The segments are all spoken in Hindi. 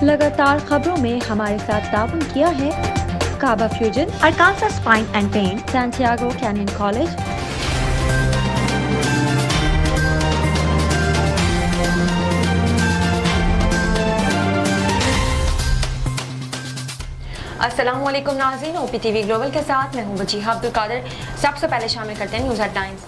लगातार खबरों में हमारे साथ ताउन किया है काबा fusion, Arkansas Spine and Pain, Santiago Canyon College, अस्सलामुअलैकुम नाज़रीन, OPTV ग्लोबल के साथ मैं हूं वजीहा अब्दुल कादिर। सबसे पहले शामिल करते हैं न्यूज़ हेडलाइंस।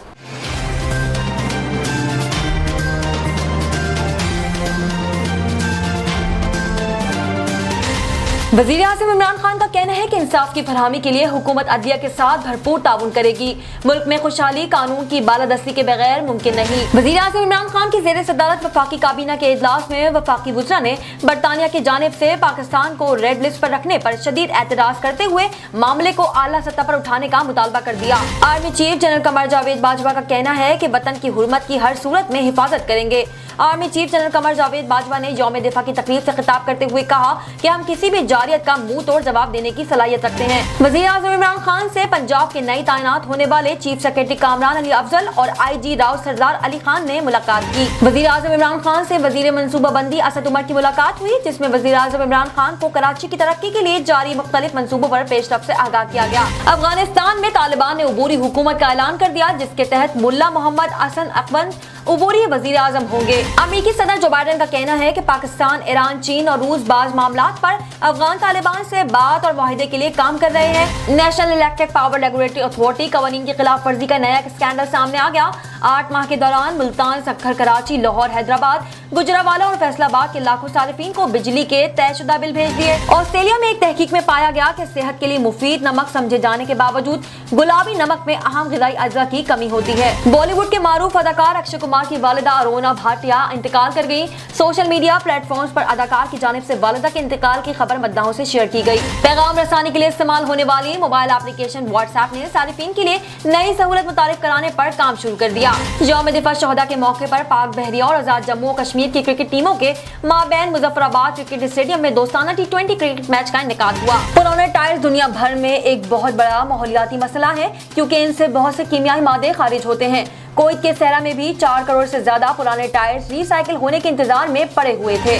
वज़ीर आज़म इमरान खान का कहना है कि इंसाफ की फरहमी के लिए हुकूमत अदलिया के साथ भरपूर ताउन करेगी। मुल्क में खुशहाली कानून की बालादस्ती के बगैर मुमकिन नहीं। वज़ीर आज़म इमरान खान की ज़ेर सदारत वफाकी काबीना के इजलास में वफाकी वुज़रा ने बरतानिया की जानिब से पाकिस्तान को रेड लिस्ट पर रखने पर शदीद एतराज़ करते हुए मामले को आला सतह पर उठाने का मुतालबा कर दिया। Army chief general Qamar Javed Bajwa का कहना है कि वतन की हुर्मत की हर सूरत में हिफाजत करेंगे। Army chief general Qamar Javed Bajwa ने यौम दिफा की तकरीब से खिताब करते हुए कहा कि हम किसी भी जारियत का मुंह तोड़ जवाब देने की सलाहियत रखते हैं। वज़ीर आज़म इमरान खान से पंजाब के नई तैनात होने वाले चीफ सेक्रेटरी कामरान अली अफजल और IG राव सरदार अली खान ने मुलाकात की। वज़ीर आज़म इमरान खान से वज़ीर मंसूबाबंदी असद उमर की मुलाकात हुई, जिसमें वज़ीर आज़म इमरान खान को कराची की तरक्की के लिए जारी मुख्तलिफ मंसूबों पर पेशरफ से आगाह किया गया। अफगानिस्तान में तालिबान ने उबूरी हुकूमत का ऐलान कर दिया, जिसके तहत मुल्ला मोहम्मद हसन अकबंद उबूरी वज़ीर आज़म होंगे। अमेरिकी सदर जो बाइडेन का कहना है कि पाकिस्तान, ईरान, चीन और रूस बाज मामलात पर अफगान तालिबान से बात और मुआहिदे के लिए काम कर रहे हैं। National Electric Power Regulatory Authority कवानीन की खिलाफ वर्जी का नया स्कैंडल सामने आ गया। 8 माह के दौरान मुल्तान, सक्खर, कराची, लाहौर, हैदराबाद, गुजरावाला और फैसलाबाद के लाखों सारिफीन को बिजली के तयशुदा बिल भेज दिए। ऑस्ट्रेलिया में एक तहकीक में पाया गया कि सेहत के लिए मुफीद नमक समझे जाने के बावजूद गुलाबी नमक में अहम ग़िज़ाई अज़ा की कमी होती है। बॉलीवुड के मारूफ अदाकार अक्षय कुमार की वालिदा अरुणा भाटिया इंतकाल कर गई। सोशल मीडिया प्लेटफॉर्म्स पर अदाकार की जानिब से वालिदा के इंतकाल की खबर मद्दाहों से शेयर की गई। पैगाम रसानी के लिए इस्तेमाल होने वाली मोबाइल एप्लीकेशन व्हाट्सएप ने सारिफीन के लिए नई सहूलत मुतारिफ कराने पर काम शुरू कर दिया। यौम दिफा शोहदा के मौके पर पाक बहरिया और आजाद जम्मू और कश्मीर की क्रिकेट टीमों के माबैन मुजफ्फराबाद क्रिकेट स्टेडियम में दोस्ताना T20 क्रिकेट मैच का इनेकाद हुआ। पुराने टायर्स दुनिया भर में एक बहुत बड़ा माहौलियाती मसला है, क्योंकि इनसे बहुत से कीमियाई मादे खारिज होते हैं। कुवैत के सहरा में भी 4 करोड़ से ज्यादा पुराने टायर्स रिसाइकिल होने के इंतजार में पड़े हुए थे।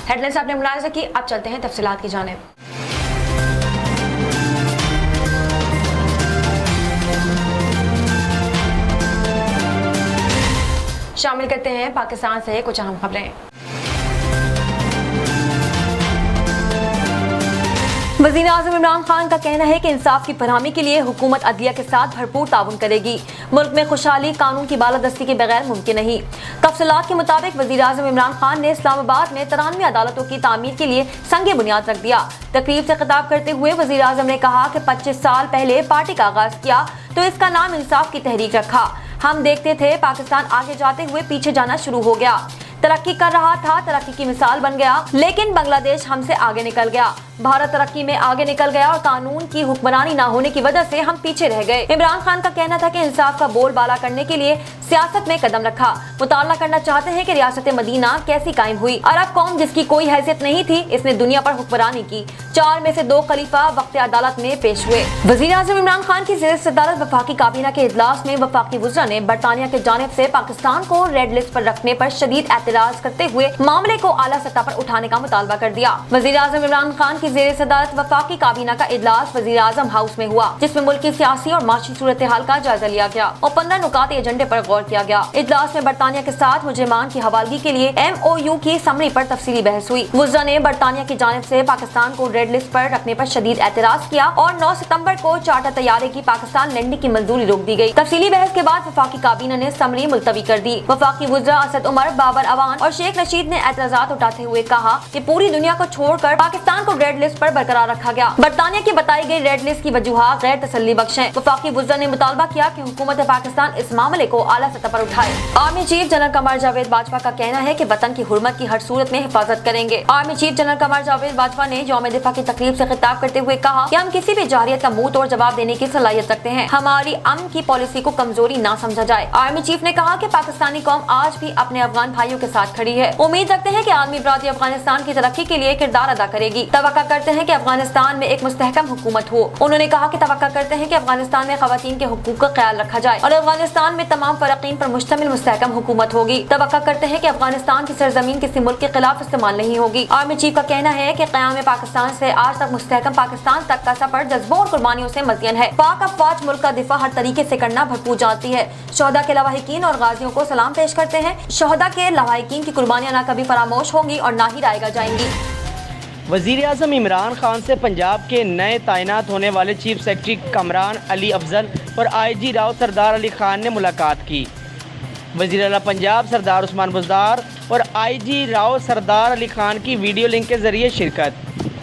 हेडलाइंस आपने मुलाहिजा की, अब चलते हैं तफसीलात की जानिब। शामिल करते हैं पाकिस्तान से कुछ अहम खबरें। वज़ीर आज़म इमरान खान का कहना है कि इंसाफ की फरहमी के लिए हुकूमत अदलिया के साथ भरपूर ताउन करेगी। मुल्क में खुशहाली कानून की बालादस्ती के बगैर मुमकिन नहीं। तफसीलात के मुताबिक वज़ीर आज़म इमरान खान ने इस्लामाबाद में 93 अदालतों की तामीर के लिए संगे बुनियाद रख दिया। तकरीब से खिताब करते हुए वज़ीर आज़म ने कहा कि 25 साल पहले पार्टी का आगाज किया तो इसका नाम इंसाफ की तहरीक रखा। हम देखते थे पाकिस्तान आगे जाते हुए पीछे जाना शुरू हो गया, तरक्की कर रहा था, तरक्की की मिसाल बन गया, लेकिन बांग्लादेश हमसे आगे निकल गया। भारत तरक्की में आगे निकल गया और कानून की हुक्मरानी ना होने की वजह से हम पीछे रह गए। इमरान खान का कहना था कि इंसाफ का बोलबाला करने के लिए सियासत में कदम रखा। मुताला करना चाहते हैं कि रियासत मदीना कैसी कायम हुई। अरब कौम जिसकी कोई हैसियत नहीं थी, इसने दुनिया पर हुक्मरानी की। 4 में से 2 खलीफा वक्त अदालत में पेश हुए। वज़ीर आज़म इमरान खान की ज़ेर सदारत वफाकी काबीना के इजलास में वफाकी वुज़रा ने बरतानिया की जानिब से पाकिस्तान को रेड लिस्ट पर रखने पर शदीद एतराज करते हुए मामले को आला सतह पर उठाने का मुतालबा कर दिया। वज़ीर आज़म इमरान खान की ज़ेर सदारत वफाकी काबीना का इजलास वज़ीर आज़म हाउस में हुआ, जिसमें मुल्क की सियासी और माशी सूरत हाल का जायजा लिया गया और 15 नुकाती एजेंडे पर गौर किया गया। इजलास में बरतानिया के साथ मुजरिमान की हवालगी के लिए MOU की समरी पर तफसीली बहस हुई। वुज़रा ने बरतानिया की जानिब से पाकिस्तान को रेड लिस्ट पर रखने पर शदीद एतराज किया और 9 सितम्बर को चार्टर तैयारे की पाकिस्तान लैंडिंग की मंजूरी रोक दी गई। तफसीली बहस के बाद वफाकी काबीना ने समरी मुलतवी कर दी। वफाकी वुज़रा असद उमर, बाबर अवान और शेख रशीद ने एतराज़ात उठाते हुए कहा कि पूरी दुनिया को छोड़कर पाकिस्तान को रेड लिस्ट पर बरकरार रखा गया। बरतानिया की बताई गई रेड लिस्ट की वजूहात गैर तसल्ली बख्श हैं। वफाकी वुज़रा ने मुतालबा किया कि हुकूमत पाकिस्तान इस मामले को आला सतह पर उठाए। Army chief general Qamar Javed Bajwa का कहना है कि वतन की हुर्मत की हर सूरत में हिफाजत करेंगे। Army chief general Qamar Javed Bajwa ने यौम दिफा की तकरीब से खिताब करते हुए कहा कि हम किसी भी जारियत का मुंह तोड़ जवाब देने की सलाहियत रखते हैं। हमारी अमन की पॉलिसी को कमजोरी ना समझा जाए। आर्मी चीफ ने कहा कि पाकिस्तानी कौम आज भी अपने अफगान भाइयों के साथ खड़ी है। उम्मीद रखते हैं कि आलमी बरादरी अफगानिस्तान की तरक्की के लिए किरदार अदा करेगी। तवक्का तवक्का करते हैं कि अफगानिस्तान में एक मुस्तहकम हुकूमत हो। उन्होंने कहा कि तवक्का करते हैं कि अफगानिस्तान में खवातीन के हुकूक का ख्याल रखा जाए और अफगानिस्तान में तमाम फरकीन पर मुश्तमिल मुस्तहकम हुकूमत होगी। तवक्का करते हैं कि अफगानिस्तान की सरजमीन किसी मुल्क के खिलाफ इस्तेमाल नहीं होगी। आर्मी चीफ का कहना है कि क़याम पाकिस्तान से आज तक मुस्तहकम पाकिस्तान तक का सफर जज्बों और कुर्बानियों से मज़ीन है। पाक अफवाज मुल्क का दिफा हर तरीके से करना भरपूर जानती है। शोहदा के लवाहिकीन और गाजियों को सलाम पेश करते हैं। शोहदा के लवाहिकीन की कुर्बानियां ना कभी फरामोश होंगी और ना ही रायगा जाएंगी। वज़ीर आज़म इमरान खान से पंजाब के नए तैनात होने वाले चीफ सेक्रेटरी कमरान अली अफजल और IG राव सरदार अली खान ने मुलाकात की। वज़ीर आला पंजाब सरदार उस्मान बुज़दार और IG राव सरदार अली खान की वीडियो लिंक के ज़रिए शिरकत,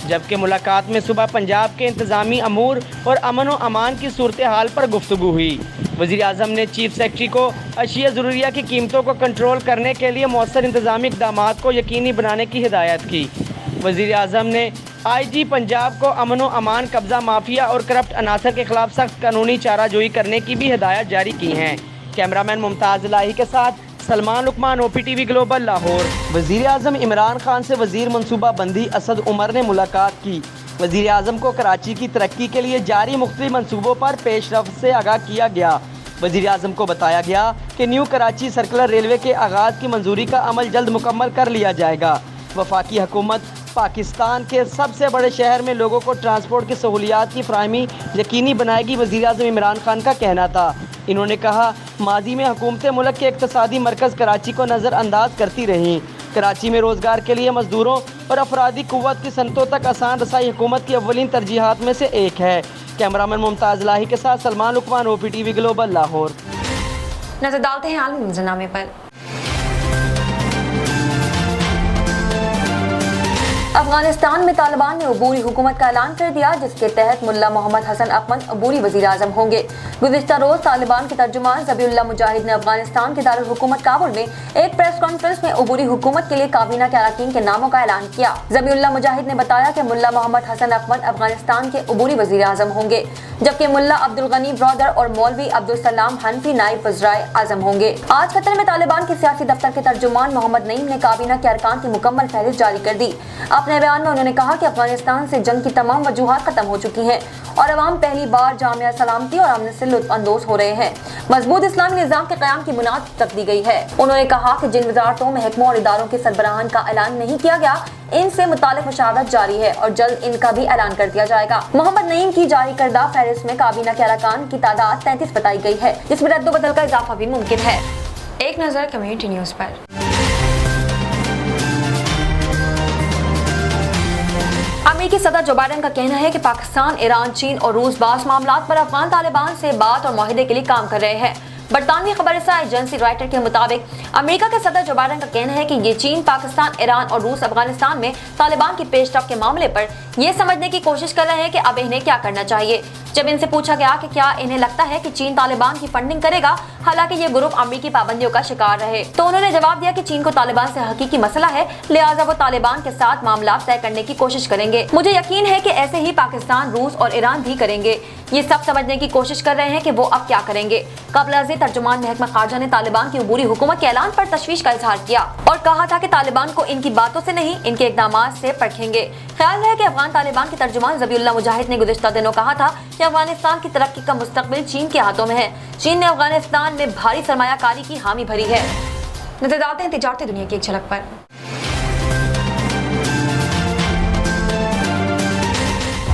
जबकि मुलाकात में सुबह पंजाब के इंतज़ामी अमूर और अमन व अमान की सूरत हाल पर गुफ्तगू हुई। वज़ीर आज़म ने चीफ सेक्रेटरी को अशिया ज़रूरिया की कीमतों को कंट्रोल करने के लिए मौसर इंतज़ामी इक़दामात को यकीनी बनाने की हिदायत की। वज़ीर आज़म ने IG पंजाब को अमन व अमान, कब्ज़ा माफिया और करप्ट अनासर के खिलाफ सख्त कानूनी चाराजोई करने की भी हिदायत जारी की हैं। कैमरामैन मुमताज़ इलाही के साथ सलमान लुकमान, OPTV ग्लोबल, लाहौर। वज़ीर आज़म इमरान खान से वज़ीर मनसूबा बंदी असद उमर ने मुलाकात की। वज़ीर आज़म को कराची की तरक्की के लिए जारी मुख्तलिफ मनसूबों पर पेशरफ्त से आगाह किया गया। वज़ीर आज़म को बताया गया कि न्यू कराची सर्कुलर रेलवे के आगाज़ की मंजूरी का अमल जल्द मुकम्मल कर लिया जाएगा। वफाकी हुकूमत पाकिस्तान के सबसे बड़े शहर में लोगों को ट्रांसपोर्ट की सहूलियात की फराहमी यकीनी बनाएगी, वज़ीर आज़म इमरान खान का कहना था। इन्होंने कहा, माजी में हुकूमतें मुल्क के इक़्तिसादी मरकज़ कराची को नज़रअंदाज करती रहीं। कराची में रोज़गार के लिए मज़दूरों और अफरादी क़ुव्वत की सनतों तक आसान रसाई हुकूमत की अव्वलीन तरजीहात में से एक है। कैमरामैन मुमताज़ इलाही के साथ सलमान लुकमान, OPTV ग्लोबल, लाहौर। नजर डालते हैं आलमी मंजरनामे पर। अफगानिस्तान में तालिबान ने अबूरी हुकूमत का ऐलान कर दिया, जिसके तहत मुल्ला मोहम्मद हसन अहमद अबूरी वज़ीर आज़म होंगे। गुज़िश्ता रोज़ तालिबान के तर्जुमान ज़बीउल्लाह मुजाहिद ने अफगानिस्तान के दारुल हुकूमत काबुल में एक प्रेस कॉन्फ्रेंस में अबूरी हुकूमत के लिए काबीना के अरकान के नामों का ऐलान किया। ज़बीउल्लाह मुजाहिद ने बताया कि मुल्ला मोहम्मद हसन अहमद अफगानिस्तान के अबूरी वज़ीर आज़म होंगे, जबकि मुल्ला अब्दुल गनी ब्रदर और मौलवी अब्दुल सलाम हनफी नायब वज़ीर आज़म होंगे। आज कतर में तालिबान के सियासी दफ्तर के तर्जुमान मोहम्मद नईम ने काबीना के अरकान की मुकम्मल फहरिस्त जारी कर दी। अपने बयान में उन्होंने कहा कि अफगानिस्तान से जंग की तमाम वजूहात खत्म हो चुकी हैं और अवाम पहली बार जामिया सलामती और अमन से लुत्फ अंदोज हो रहे हैं। मजबूत इस्लामी निज़ाम के क़याम की बुनियाद रख दी गई है। उन्होंने कहा कि जिन वज़ारतों, महकमों और इदारों के सरबराहान का ऐलान नहीं किया गया, इनसे मुतालिक मुशावरत जारी है और जल्द इनका भी ऐलान कर दिया जाएगा। मोहम्मद नईम की जारी करदा फहरिस्त में काबीना के अरकान की तादाद 33 बताई गई है, जिसमें रद्दोबदल का इजाफा भी मुमकिन है। एक नज़र कम्युनिटी न्यूज़ पर। अमेरिकी सदर जो बाइडेन का कहना है कि पाकिस्तान, ईरान, चीन और रूस बास मामलात पर अफगान तालिबान से बात और मुआहदे के लिए काम कर रहे हैं। बरतानवी खबरसा एजेंसी रॉयटर के मुताबिक अमेरिका के सदर जो बाइडेन का कहना है कि ये चीन, पाकिस्तान, ईरान और रूस अफगानिस्तान में तालिबान की पेशरफ्त के मामले पर ये समझने की कोशिश कर रहे हैं कि अब इन्हें क्या करना चाहिए। जब इनसे पूछा गया कि क्या इन्हें लगता है कि चीन तालिबान की फंडिंग करेगा, हालांकि ये ग्रुप अमेरिकी पाबंदियों का शिकार रहे, तो उन्होंने जवाब दिया कि चीन को तालिबान से हकीकी मसला है, लिहाजा वो तालिबान के साथ मामला तय करने की कोशिश करेंगे। मुझे यकीन है कि ऐसे ही पाकिस्तान, रूस और ईरान भी करेंगे। ये सब समझने की कोशिश कर रहे हैं कि वो अब क्या करेंगे। कबल तर्जुमान महकमा खारजा ने तालिबान की अबूरी हुकूमत के ऐलान पर तशवीश का इजहार किया और कहा था कि तालिबान को इनकी बातों से नहीं, इनके इक़दामात से परखेंगे। ख्याल है कि अफगान तालिबान के तर्जुमान ज़बीउल्लाह मुजाहिद ने गुज़िश्ता दिनों कहा था कि अफगानिस्तान की तरक्की का मुस्तकबिल चीन के हाथों में है। चीन ने अफगानिस्तान में भारी सरमायाकारी की हामी भरी है। नजर डालते हैं तिजारती दुनिया की एक झलक पर।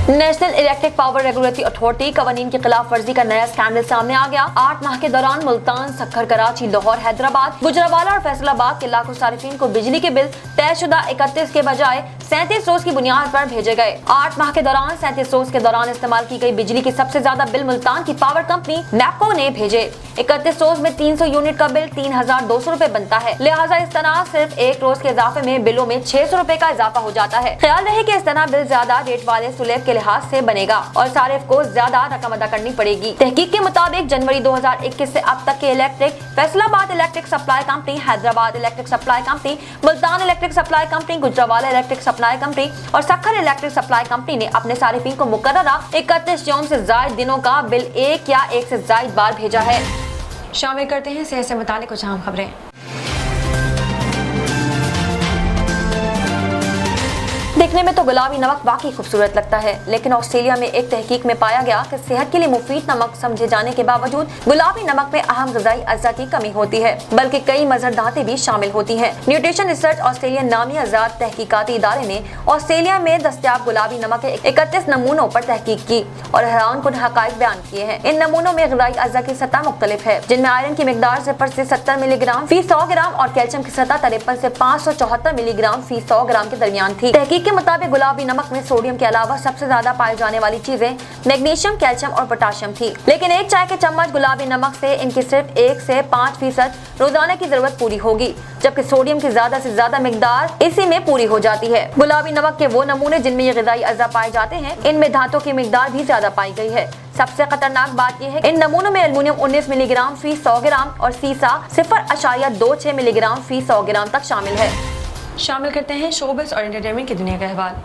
National Electric Power Regulatory Authority कवानीन की खिलाफ वर्जी का नया स्कैंडल सामने आ गया। 8 माह के दौरान मुल्तान, सक्खर, कराची, लाहौर, हैदराबाद, गुजरावाला और फैसलाबाद के लाखों सारिफीन को बिजली के बिल तयशुदा 31 के बजाय 37 रोज की बुनियाद पर भेजे गए। 8 माह के दौरान 37 रोज के दौरान इस्तेमाल की गई बिजली की सबसे ज्यादा बिल मुल्तान की पावर कंपनी नैपको ने भेजे। 31 रोज में 300 यूनिट का बिल 3200 रुपए बनता है, लिहाजा इस तरह सिर्फ एक रोज के इजाफे में बिलों में 600 रुपए का इजाफा हो जाता है। ख्याल रहे कि इस तरह बिल ज्यादा रेट वाले सुलेब के लिहाज से बनेगा और सारिफ को ज्यादा रकम अदा करनी पड़ेगी। तहकीक के मुताबिक जनवरी 2021 से अब तक के electric, Faisalabad electric supply company, Hyderabad electric supply company, Multan electric supply company, Gujranwala electric supply company और सक्खर इलेक्ट्रिक सप्लाई कंपनी ने अपने सारिफीन को मुकर्ररा 31 यौम से ज्यादा दिनों का बिल एक या एक से ज्यादा बार भेजा है। शामिल करते हैं सेहत से मुतालिक कुछ अहम खबरें। देखने में तो गुलाबी नमक वाकई खूबसूरत लगता है, लेकिन ऑस्ट्रेलिया में एक तहकीक में पाया गया कि सेहत के लिए मुफीद नमक समझे जाने के बावजूद गुलाबी नमक में अहम ग़िज़ाई अज़्ज़ा की कमी होती है, बल्कि कई मज़र धातें भी शामिल होती हैं। न्यूट्रिशन रिसर्च ऑस्ट्रेलिया नामी आज़ाद तहकीकाती इदारे ने ऑस्ट्रेलिया में दस्तयाब गुलाबी नमक के 31 नमूनों पर तहकीक की और हैरानकुन हक़ाइक़ बयान किए हैं। इन नमूनों में ग़िज़ाई अज़्ज़ा की सतह मुख्तलिफ है, जिनमें आयरन की मिकदार 0 से 70 मिलीग्राम फी 100 ग्राम और कैल्शियम की सतह 53 से 574 मिलीग्राम फी 100 ग्राम के दरमियान थी। तहकीक के मुताबिक गुलाबी नमक में सोडियम के अलावा सबसे ज्यादा पाए जाने वाली चीजें मैग्नीशियम, कैल्शियम और पोटाशियम थी, लेकिन एक चाय के चम्मच गुलाबी नमक से इनकी सिर्फ 1 से 5% रोजाना की जरूरत पूरी होगी, जबकि सोडियम की ज्यादा से ज्यादा मिकदार इसी में पूरी हो जाती है। गुलाबी नमक के वो नमूने जिनमें ये ग़िज़ाई अज़्ज़ा पाए जाते हैं, इनमें धातुओं की मिकदार भी ज्यादा पाई गई है। सबसे खतरनाक बात यह है इन नमूनों में एल्युमिनियम 19 मिलीग्राम फी 100 ग्राम और सीसा 0.26 मिलीग्राम फी 100 ग्राम तक शामिल है। शामिल करते हैं शोबिज़ और एंटरटेनमेंट की दुनिया का अहवाल।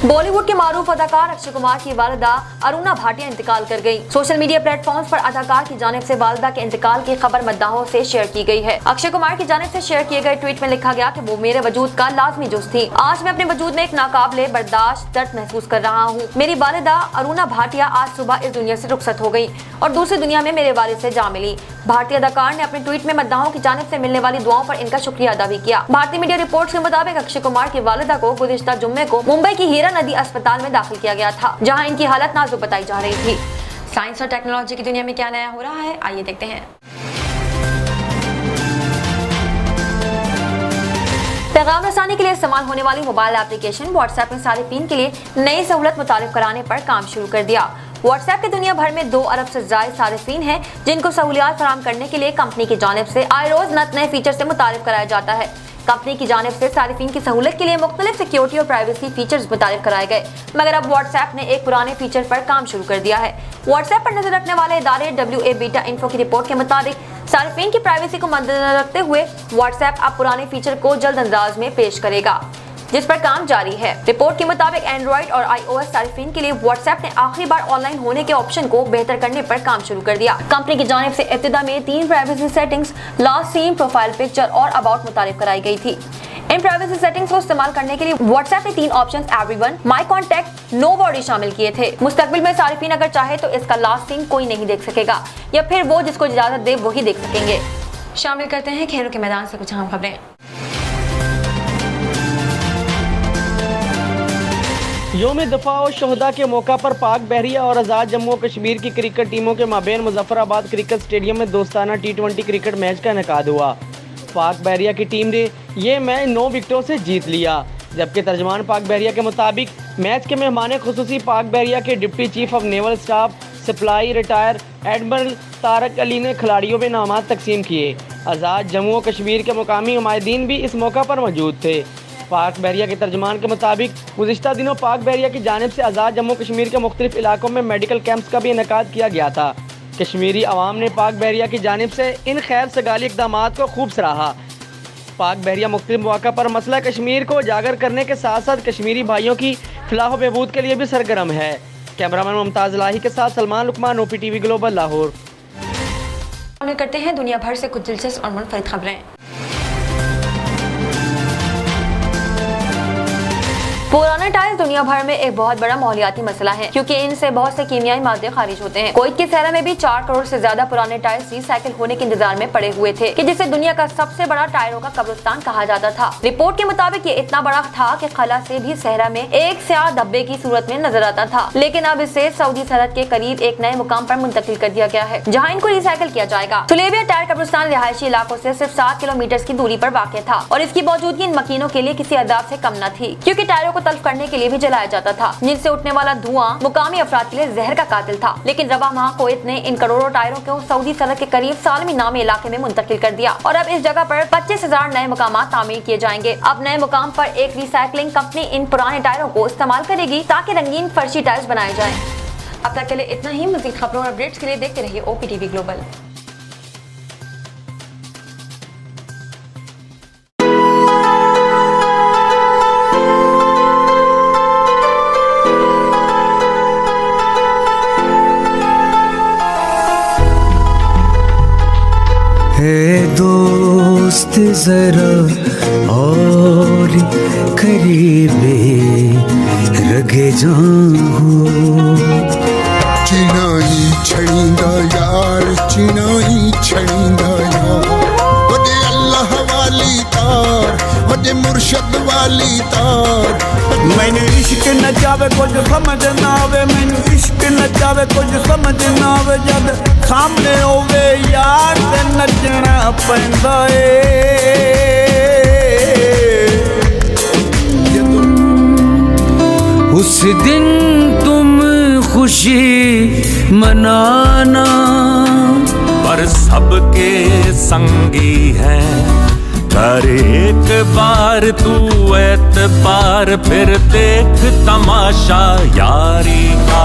बॉलीवुड के मारूफ अदाकार अक्षय कुमार की वालिदा अरुणा भाटिया इंतकाल कर गयी। सोशल मीडिया प्लेटफॉर्म्स पर अदाकार की जानिब से वालिदा के इंतकाल की खबर मद्दाहों से शेयर की गई है। अक्षय कुमार की जानिब से शेयर किए गए ट्वीट में लिखा गया कि वो मेरे वजूद का लाजमी जुज़ थी। आज मैं अपने वजूद में एक नाकाबिले बर्दाश्त दर्द महसूस कर रहा हूँ। मेरी वालिदा अरुणा भाटिया आज सुबह इस दुनिया से रुखसत हो गयी और दूसरी दुनिया में मेरे वालिद से जा मिली। भारतीय अदाकार ने अपने ट्वीट में मद्दाहों की जानिब से मिलने वाली दुआओं पर इनका शुक्रिया अदा भी किया। भारतीय मीडिया रिपोर्ट्स के मुताबिक अक्षय कुमार की वालिदा को गुज़िश्ता जुम्मे को मुंबई की हीरा नदी अस्पताल में दाखिल किया गया था, जहां इनकी हालत नाजुक बताई जा रही थी। साइंस और टेक्नोलॉजी की दुनिया में क्या नया हो रहा है, आइए देखते हैं। पैगाम रसानी के लिए इस्तेमाल होने वाली मोबाइल एप्लीकेशन व्हाट्सएप ने सारिफीन के लिए नई सहूलत मुतारिफ कराने पर काम शुरू कर दिया। व्हाट्सएप की दुनिया भर में 2 अरब से ज़ायद सारिफीन हैं, जिनको सहूलियात फराहम करने के लिए कंपनी की जानिब से आए रोज नए फीचर से मुतारिफ कराया जाता है। कंपनी की जानिब से सारिफीन की सहूलत के लिए मुख्तलिफ सिक्योरिटी और प्राइवेसी फीचर्स मुतारिफ कराए गए, मगर अब व्हाट्सएप ने एक पुराने फीचर पर काम शुरू कर दिया है। व्हाट्सएप पर नजर रखने वाले इदारे WA बीटा इन्फो की रिपोर्ट के मुताबिक सारिफीन की प्राइवेसी को मद्देनजर रखते हुए व्हाट्सएप अब पुराने फीचर को जल्द अंदाज में पेश करेगा, जिस पर काम जारी है। रिपोर्ट के मुताबिक एंड्रॉइड और iOS सारिफीन के लिए व्हाट्सएप ने आखिरी बार ऑनलाइन होने के ऑप्शन को बेहतर करने पर काम शुरू कर दिया। कंपनी की जानिब से इब्तिदा में 3 privacy settings, last seen, profile picture और अबाउट मुतारिफ कराई गई थी। इन प्राइवेसी सेटिंग्स को इस्तेमाल करने के लिए व्हाट्सएप ने 3 ऑप्शंस एवरीवन, माई कॉन्टैक्ट, नोबॉडी शामिल किए थे। मुस्तकबिल में सारिफीन अगर चाहे तो इसका लास्ट सीन कोई नहीं देख सकेगा, या फिर वो जिसको इजाजत दे वही देख सकेंगे। शामिल करते हैं खेलों के मैदान से कुछ अहम खबरें। यौम दफ़ा और शहदा के मौका पर पाक बहरिया और आज़ाद जम्मू और कश्मीर की क्रिकेट टीमों के माबेन मुजफ्फराबाद क्रिकेट स्टेडियम में दोस्ताना T20 क्रिकेट मैच का इनेकाद हुआ। पाक बहरिया की टीम ने ये मैच 9 विकेटों से जीत लिया, जबकि तर्जमान पाक बहरिया के मुताबिक मैच के मेहमान खुसूसी पाक बहरिया के deputy chief of naval staff supply retire admiral Tariq Ali ने खिलाड़ियों में इनामात तकसीम किए। आज़ाद जम्मू और कश्मीर के मुकामी नुमाइंदीन भी इस मौका पर मौजूद थे। पाक बहरिया के तर्जमान के मुताबिक गुज़िश्ता दिनों पाक बहरिया की जानिब से आज़ाद जम्मू कश्मीर के मुख्तलिफ इलाकों में मेडिकल कैंप्स का भी इनेकाद किया गया था। कश्मीरी अवाम ने पाक बहरिया की जानिब से इन खैर सगाली इक़दामात को खूब सराहा। पाक बहरिया मुख्तलिफ मौक़ा पर मसला कश्मीर को उजागर करने के साथ साथ कश्मीरी भाइयों की फलाह व बहबूद के लिए भी सरगर्म है। कैमरामैन मुमताज़ लाही के साथ सलमान लुकमान, OPTV ग्लोबल, लाहौर। करते हैं दुनिया भर से कुछ दिलचस्प और मुनफरिद खबरें। पुराने टायर्स दुनिया भर में एक बहुत बड़ा माहौलियाती मसला है, क्योंकि इनसे बहुत से कीमियाई मादे खारिज होते हैं। कुवैत के सहरा में भी 4 करोड़ से ज्यादा पुराने टायर्स रिसाइकिल होने के इंतजार में पड़े हुए थे, कि जिसे दुनिया का सबसे बड़ा टायरों का कब्रिस्तान कहा जाता था। रिपोर्ट के मुताबिक ये इतना बड़ा था कि खला से भी सहरा में एक स्याह धब्बे की सूरत में नजर आता था, लेकिन अब इसे सऊदी सरहद के करीब एक नए मुकाम पर मुंतकिल कर दिया गया है, जहाँ इनको रिसाइकिल किया जाएगा। सुलेबिया टायर कब्रिस्तान रिहायशी इलाकों से सिर्फ 7 किलोमीटर की दूरी पर वाक़ था, और इसकी मौजूदगी इन मकीनों के लिए किसी अदाब से कम न थी, क्योंकि टायरों को तल्फ करने के लिए भी जलाया जाता था, जिनसे उठने वाला धुआं मुकामी अफराद के लिए जहर का कातिल था। लेकिन रवा माह कुवैत ने इन करोड़ों टायरों को सऊदी सरहद के करीब सालमी नामी इलाके में मुंतकिल कर दिया, और अब इस जगह पर 25,000 नए मुकामात तामीर किए जाएंगे। अब नए मुकाम पर एक रिसाइकलिंग कंपनी इन पुराने टायरों को इस्तेमाल करेगी ताकि रंगीन फर्शी टायर्स बनाए जाएं। अब तक के लिए इतना ही। मज़ीद खबरों और अपडेट्स के लिए देखते रहिए OPTV ग्लोबल। हे दो दोस्त जरा और करीबे रगे जाऊं चिनाई छड़ींदा यार चिनाई छड़ींदा यार वदे अल्लाह वाली तार वदे मुर्शद वाली तार मैनू इश्क न जावे कुछ समझ ना आवे मैनू इश्क न जावे कुछ समझ ना आवे जद सामने होवे यार ते नचना पैंदा उस दिन तुम खुशी मनाना पर सबके संगी हैं कर एक बार तू एतबार फिर देख तमाशा यारी का